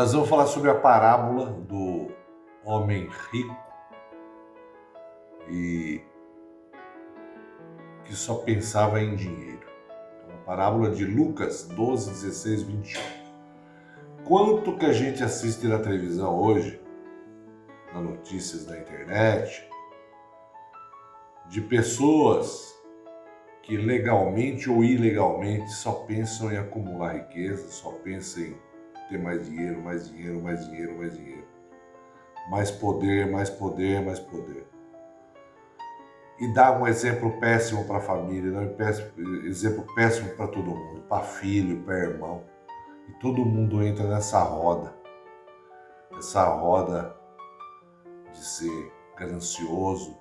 Nós vamos falar sobre a parábola do homem rico e que só pensava em dinheiro. É uma parábola de Lucas 12, 16, 21. Quanto que a gente assiste na televisão hoje, nas notícias da internet, de pessoas que legalmente ou ilegalmente só pensam em acumular riqueza, só pensam em ter mais dinheiro, mais dinheiro, mais dinheiro, mais dinheiro. Mais poder, mais poder, mais poder. E dá um exemplo péssimo para a família, dá um exemplo péssimo para todo mundo, para filho, para irmão. E todo mundo entra nessa roda de ser ganancioso,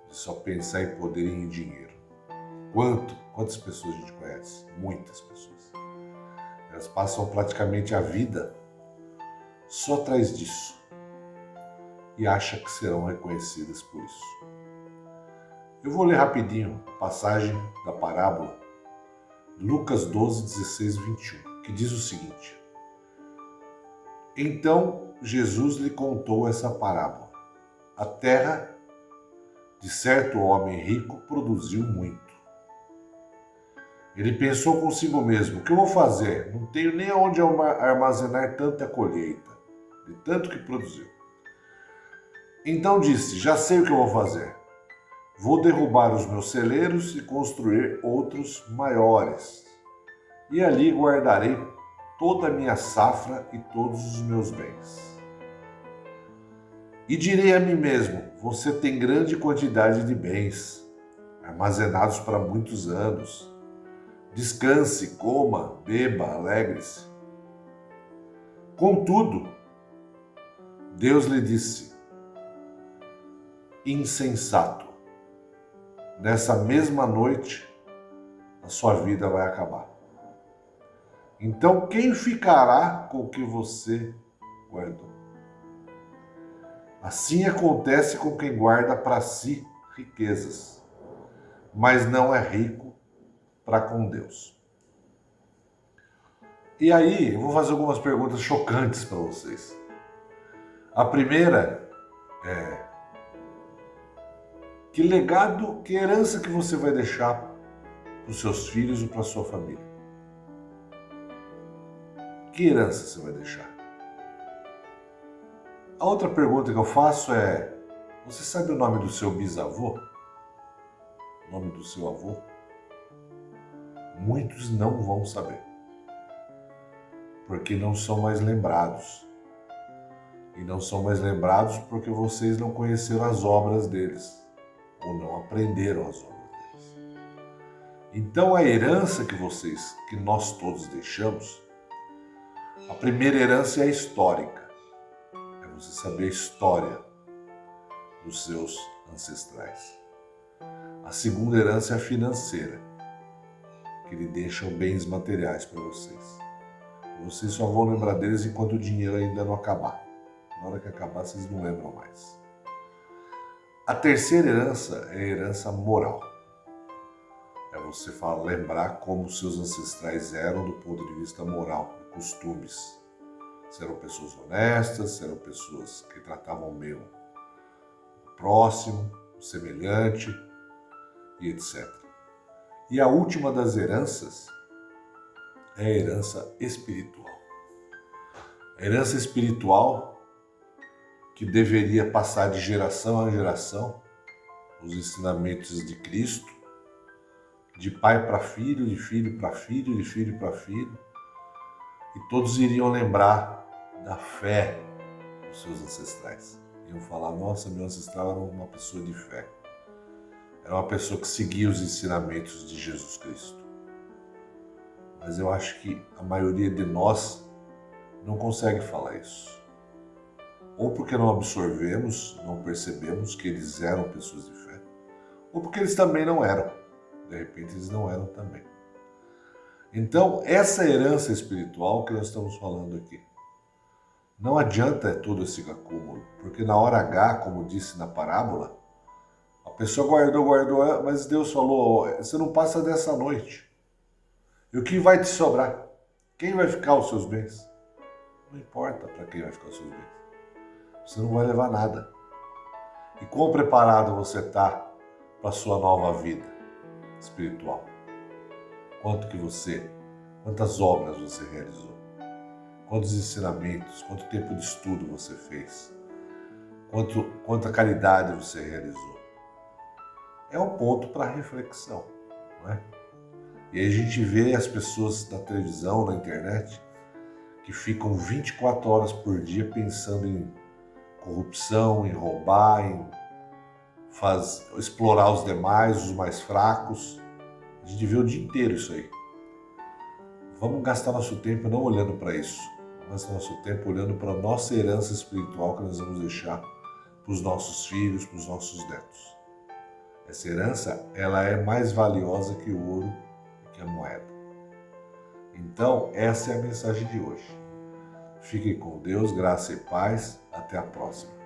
de só pensar em poder e em dinheiro. Quantas pessoas a gente conhece? Muitas pessoas. Elas passam praticamente a vida só atrás disso e acham que serão reconhecidas por isso. Eu vou ler rapidinho a passagem da parábola, Lucas 12, 16 e 21, que diz o seguinte: Então Jesus lhe contou essa parábola. A terra de certo homem rico produziu muito. Ele pensou consigo mesmo: o que eu vou fazer? Não tenho nem onde armazenar tanta colheita, de tanto que produziu. Então disse: já sei o que eu vou fazer. Vou derrubar os meus celeiros e construir outros maiores. E ali guardarei toda a minha safra e todos os meus bens. E direi a mim mesmo: você tem grande quantidade de bens, armazenados para muitos anos. Descanse, coma, beba, alegre-se. Contudo, Deus lhe disse: insensato, nessa mesma noite a sua vida vai acabar. Então quem ficará com o que você guardou? Assim acontece com quem guarda para si riquezas, mas não é rico para com Deus. E aí, eu vou fazer algumas perguntas chocantes para vocês. A primeira é: que legado, que herança que você vai deixar para os seus filhos ou para a sua família? Que herança você vai deixar? A outra pergunta que eu faço é: você sabe o nome do seu bisavô? O nome do seu avô? Muitos não vão saber, porque não são mais lembrados. E não são mais lembrados porque vocês não conheceram as obras deles, ou não aprenderam as obras deles. Então a herança que nós todos deixamos, a primeira herança é a histórica. É você saber a história dos seus ancestrais. A segunda herança é a financeira, que lhe deixam bens materiais para vocês. Vocês só vão lembrar deles enquanto o dinheiro ainda não acabar. Na hora que acabar, vocês não lembram mais. A terceira herança é a herança moral. É você lembrar como seus ancestrais eram do ponto de vista moral, de costumes. Se eram pessoas honestas, se eram pessoas que tratavam bem o próximo, o semelhante e etc. E a última das heranças é a herança espiritual. A herança espiritual que deveria passar de geração a geração os ensinamentos de Cristo, de pai para filho, de filho para filho, de filho para filho, e todos iriam lembrar da fé dos seus ancestrais. Iam falar: nossa, meu ancestral era uma pessoa de fé. Era uma pessoa que seguia os ensinamentos de Jesus Cristo. Mas eu acho que a maioria de nós não consegue falar isso. Ou porque não absorvemos, não percebemos que eles eram pessoas de fé, ou porque eles também não eram. De repente eles não eram também. Então, essa herança espiritual que nós estamos falando aqui, não adianta todo esse acúmulo, porque na hora H, como disse na parábola, a pessoa guardou, mas Deus falou: você não passa dessa noite. E o que vai te sobrar? Quem vai ficar os seus bens? Não importa para quem vai ficar os seus bens. Você não vai levar nada. E quão preparado você está para a sua nova vida espiritual? Quantas obras você realizou? Quantos ensinamentos, quanto tempo de estudo você fez? Quanta caridade você realizou? É um ponto para reflexão, não é? E aí a gente vê as pessoas na televisão, na internet, que ficam 24 horas por dia pensando em corrupção, em roubar, em explorar os demais, os mais fracos. A gente vê o dia inteiro isso aí. Vamos gastar nosso tempo não olhando para isso. Vamos gastar nosso tempo olhando para a nossa herança espiritual que nós vamos deixar para os nossos filhos, para os nossos netos. Essa herança, ela é mais valiosa que o ouro e que a moeda. Então, essa é a mensagem de hoje. Fiquem com Deus, graça e paz. Até a próxima.